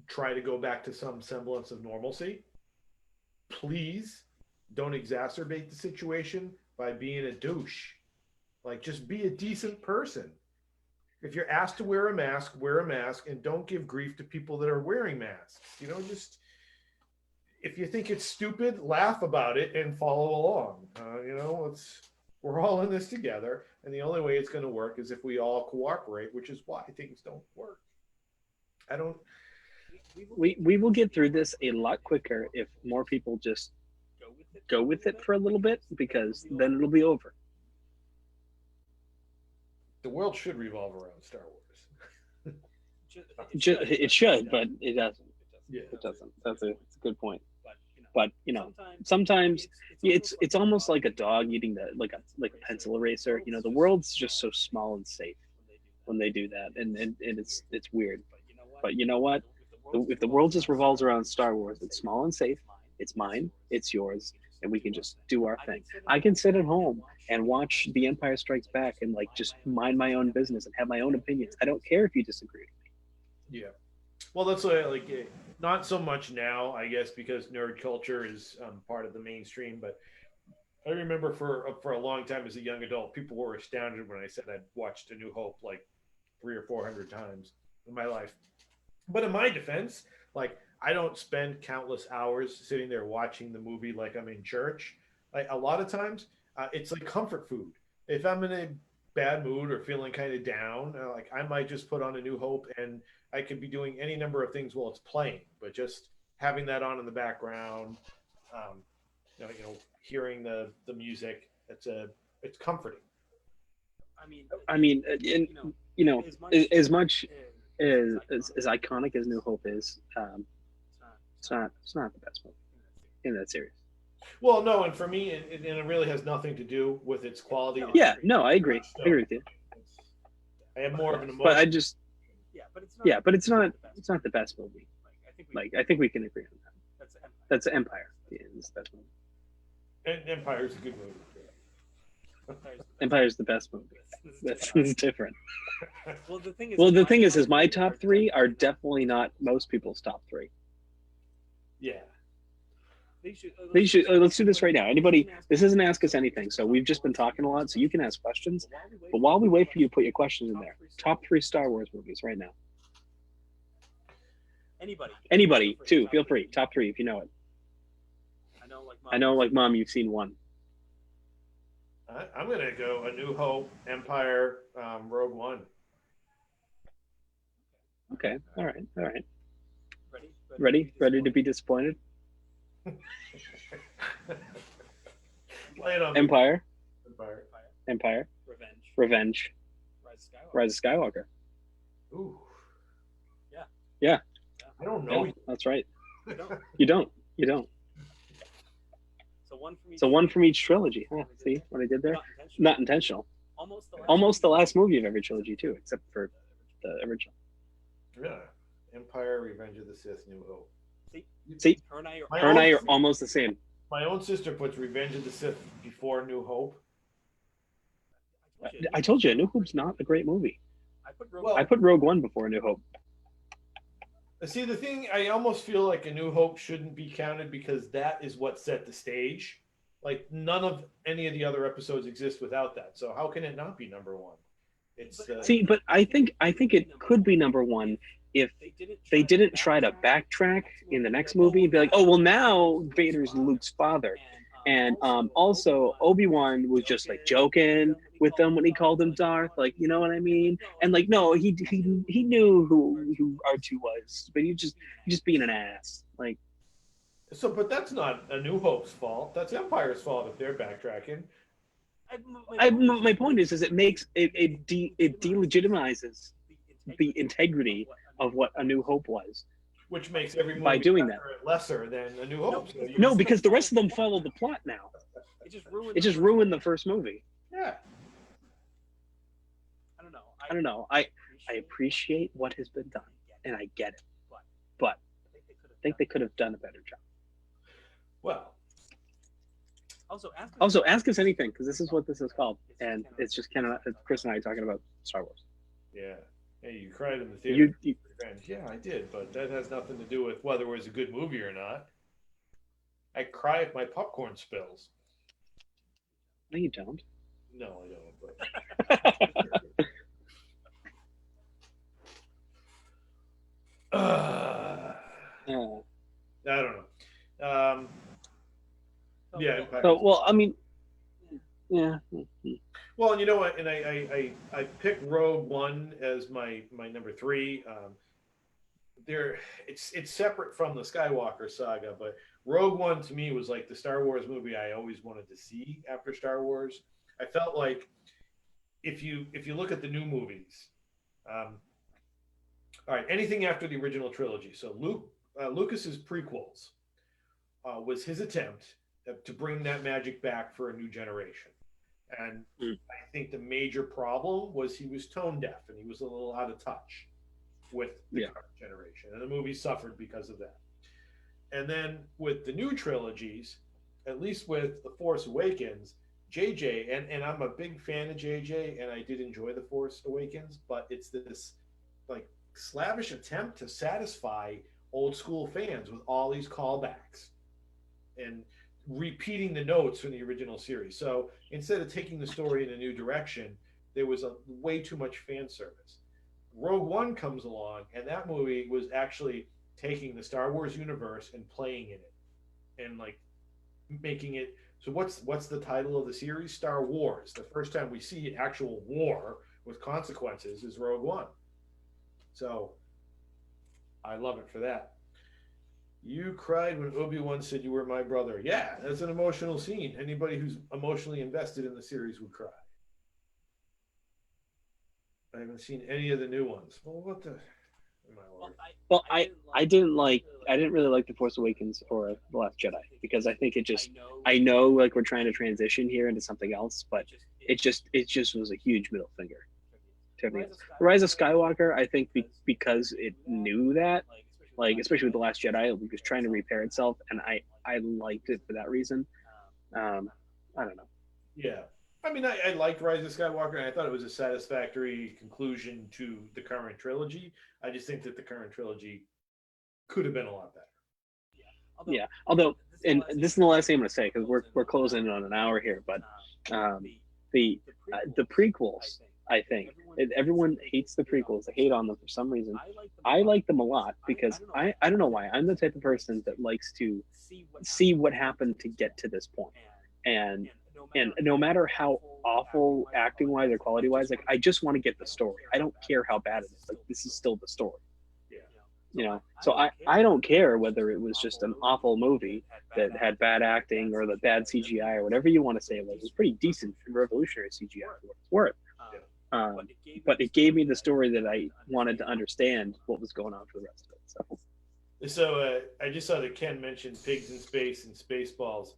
try to go back to some semblance of normalcy. Please don't exacerbate the situation by being a douche. Like, just be a decent person. If you're asked to wear a mask, and don't give grief to people that are wearing masks. Just if you think it's stupid, laugh about it and follow along. We're all in this together, and the only way it's going to work is if we all cooperate, which is why things don't work. We will get through this a lot quicker if more people just go with it for a little bit, because then it'll be over. The world should revolve around Star Wars. It should, but it doesn't. Yeah, it doesn't. That's a good point. But sometimes it's almost like a dog eating like a pencil eraser. The world's just so small and safe when they do that, and it's weird. But you know what? If the world just revolves around Star Wars, it's small and safe. It's mine. It's yours. And we can just do our thing. I can sit at home and watch The Empire Strikes Back and just mind my own business and have my own opinions. I don't care if you disagree with me. Yeah. Well, that's why not so much now, I guess, because nerd culture is part of the mainstream. But I remember for a long time as a young adult, people were astounded when I said I'd watched A New Hope like 300 or 400 times in my life. But in my defense, I don't spend countless hours sitting there watching the movie like I'm in church. A lot of times, it's like comfort food. If I'm in a bad mood or feeling kind of down, I might just put on A New Hope, and I could be doing any number of things while it's playing. But just having that on in the background, hearing the music, it's comforting. I mean, as much as iconic as New Hope is, it's not the best movie in that series. Well, no, and for me, it really has nothing to do with its quality. Yeah, no, I agree. I agree with you. I have more of an emotion. But but it's not the best movie. I think we can agree on that. That's Empire. Yeah, it's the best movie. And Empire's a good movie. Empire's the best movie. That's different. Well, the thing is my top three are definitely not most people's top three. Yeah. They should. Let's do this right now. Anybody? This isn't Ask Us Anything, so we've just been talking a lot, so you can ask questions. But while we wait for you to put your questions in there, top three Star Wars movies right now. Anybody, too. Feel free. Top three if you know it. I know, like Mom, you've seen one. I'm gonna go A New Hope, Empire, Rogue One. Okay. All right. Ready to be disappointed? Empire. Revenge. Rise of Skywalker. Ooh. Yeah. I don't know. Yeah, that's right. You don't. So one from each trilogy. Huh? See what I did there? Not intentional. Almost the last movie of every trilogy too, except for the original. Yeah. Empire, Revenge of the Sith, New Hope. See, her and I are almost the same. My own sister puts Revenge of the Sith before New Hope, I told you, A New Hope's not a great movie. Well, I put Rogue One before A New Hope. see, the thing, I almost feel like A New Hope shouldn't be counted because that is what set the stage. Like none of any of the other episodes exist without that. So how can it not be number one? It's See, but I think it could be number one if they didn't try to backtrack in the next movie and be like, oh well, now Vader's Luke's father, and also Obi-Wan was just like joking with them when he called him Darth, like, you know what I mean? And like, no, he knew who R2 was, but he just being an ass, like. so, but that's not A New Hope's fault. That's Empire's fault if they're backtracking. My point is it makes it delegitimizes the integrity of what A New Hope was Which makes every movie by doing that. lesser than A New Hope. So No, because the rest of them follow the plot now. It just ruined the first movie. yeah. I don't know. I appreciate what has been done, and I get it, but I think they could have done a better job. Well, Also, ask us anything, because this is what this is called, and it's just kind of Chris and I talking about Star Wars. yeah. Hey, you cried in the theater. You Yeah, I did, but that has nothing to do with whether it was a good movie or not. I cry if my popcorn spills. no, you don't. No, I don't. But I don't know. Yeah. So, well, I mean, yeah. Well, and you know what? And I picked Rogue One as my number three. It's separate from the Skywalker saga, but Rogue One to me was like the Star Wars movie I always wanted to see after Star Wars. I felt like if you look at the new movies, all right, anything after the original trilogy. So Lucas's prequels was his attempt to bring that magic back for a new generation. And I think the major problem was he was tone deaf and he was a little out of touch with the current generation. And the movie suffered because of that. And then with the new trilogies, at least with The Force Awakens, JJ, and I'm a big fan of JJ, and I did enjoy The Force Awakens, but it's this like slavish attempt to satisfy old school fans with all these callbacks and repeating the notes from the original series. So instead of taking the story in a new direction, there was a way too much fan service. Rogue One comes along, and that movie was actually taking the Star Wars universe and playing in it, and like making it. So what's the title of the series? Star Wars. The first time we see actual war with consequences is Rogue One. So I love it for that. You cried when Obi-Wan said you were my brother. Yeah, that's an emotional scene. Anybody who's emotionally invested in the series would cry. I haven't seen any of the new ones. Well, what the? Well, I didn't really like The Force Awakens or The Last Jedi, because I think I know like we're trying to transition here into something else, but it just was a huge middle finger to everything else. Rise of Skywalker, I think because it knew that, like especially with The Last Jedi, it was trying to repair itself, and I liked it for that reason. I don't know. Yeah. I mean, I liked Rise of Skywalker, and I thought it was a satisfactory conclusion to the current trilogy. I just think that the current trilogy could have been a lot better. Yeah. Although, and this is the last thing I'm going to say, because we're closing on an hour here, but the prequels, I think everyone hates the prequels. They hate on them for some reason. I like them a lot because I don't know why. I'm the type of person that likes to see what happened to get to this point, and no matter how awful acting wise or quality wise, like I just want to get the story. I don't care how bad it is. Like this is still the story. You know, so I don't care whether it was just an awful movie that had bad acting or the bad CGI or whatever you want to say it was. It was pretty decent and revolutionary CGI for what it's worth. But it gave me the story that I wanted to understand what was going on for the rest of it. So I just saw that Ken mentioned Pigs in Space and Spaceballs.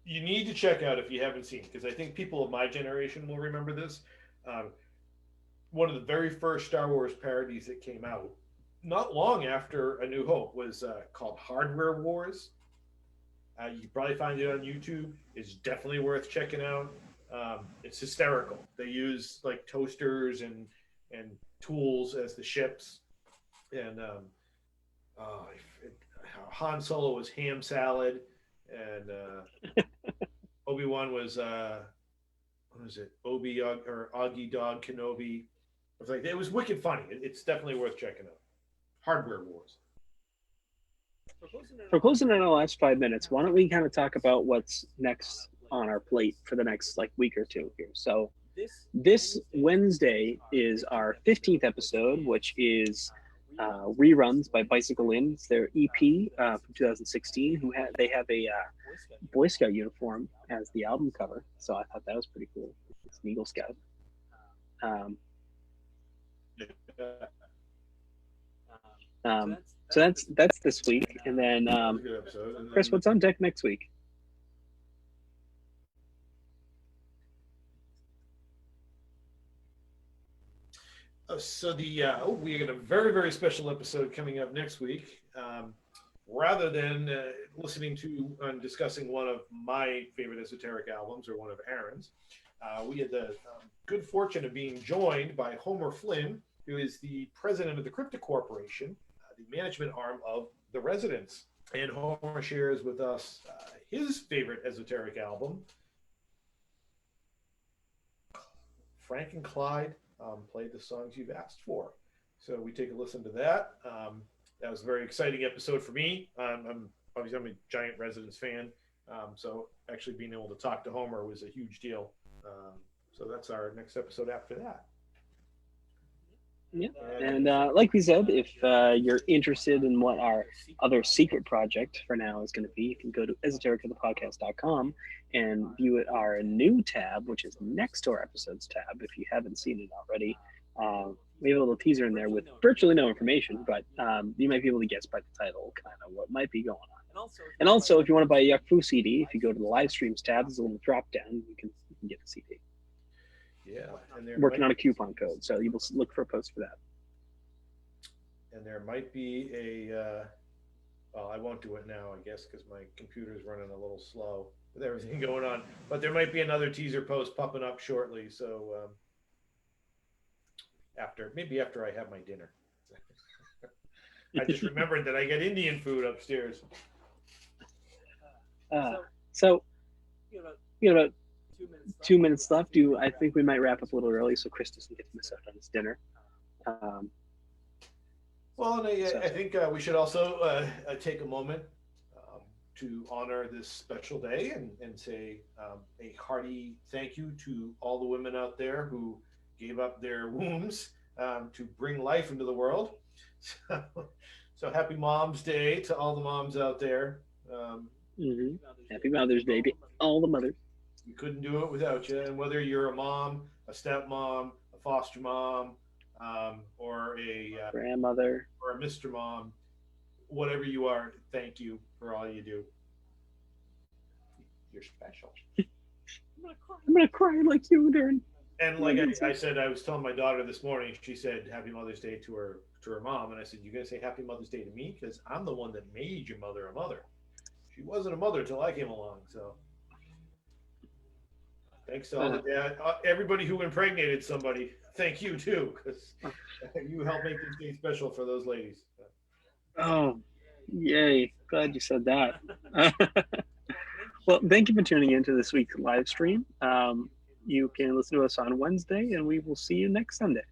You need to check out if you haven't seen, because I think people of my generation will remember this. One of the very first Star Wars parodies that came out, not long after A New Hope, was called Hardware Wars. You can probably find it on YouTube. It's definitely worth checking out. It's hysterical. They use like toasters and tools as the ships, and uh, Han Solo was ham salad, and Obi-Wan was what was it? Obi or Augie Dog Kenobi. It was wicked funny. It's definitely worth checking out. Hardware Wars. For closing in our last 5 minutes, why don't we kind of talk about what's next on our plate for the next like week or two here? So this Wednesday is our 15th episode, which is reruns by Bicycle Inn. It's their EP from 2016. They have a Boy Scout uniform as the album cover, so I thought that was pretty cool. It's an Eagle Scout. So that's this week, and then Chris, what's on deck next week? So we got a very, very special episode coming up next week. Rather than listening to and discussing one of my favorite esoteric albums or one of Aaron's, we had the good fortune of being joined by Homer Flynn, who is the president of the Crypto Corporation, the management arm of The Residents. And Homer shares with us his favorite esoteric album, Frank and Clyde played the songs you've asked for. So we take a listen to that. That was a very exciting episode for me. I'm a giant Residents fan. So actually being able to talk to Homer was a huge deal. So that's our next episode after that. Yeah, and like we said, if you're interested in what our other secret project for now is going to be, you can go to esotericthepodcast.com and view it our new tab, which is next to our episodes tab. If you haven't seen it already, we have a little teaser in there with virtually no information, but you might be able to guess by the title kind of what might be going on. And also, if you want to buy a Yuck Fu CD, if you go to the live streams tab, there's a little drop down. You can get a CD. Yeah, and working on a coupon code, so you will look for a post for that. And there might be a well, I won't do it now, I guess, because my computer's running a little slow with everything going on. But there might be another teaser post popping up shortly. So maybe after I have my dinner. I just remembered that I get Indian food upstairs. So you know, about 2 minutes left. I think we might wrap up a little early so Chris doesn't get to miss out on his dinner. Well, and I think we should also take a moment to honor this special day and say a hearty thank you to all the women out there who gave up their wombs to bring life into the world. So happy Mom's Day to all the moms out there. Happy Mother's Day to all the mothers. We couldn't do it without you. And whether you're a mom, a stepmom, a foster mom, or a grandmother, or a Mr. Mom, whatever you are, thank you for all you do. You're special. I'm gonna cry like you, Darren. And like I said, I was telling my daughter this morning. She said Happy Mother's Day to her mom, and I said, "You're gonna say Happy Mother's Day to me because I'm the one that made your mother a mother. She wasn't a mother until I came along." So. Thanks to all the dad, everybody who impregnated somebody. Thank you too, because you helped make this day special for those ladies. Oh, yay! Glad you said that. Well, thank you for tuning in to this week's live stream. You can listen to us on Wednesday, and we will see you next Sunday.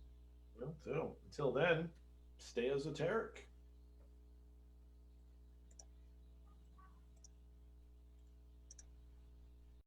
Well, so until then, stay esoteric.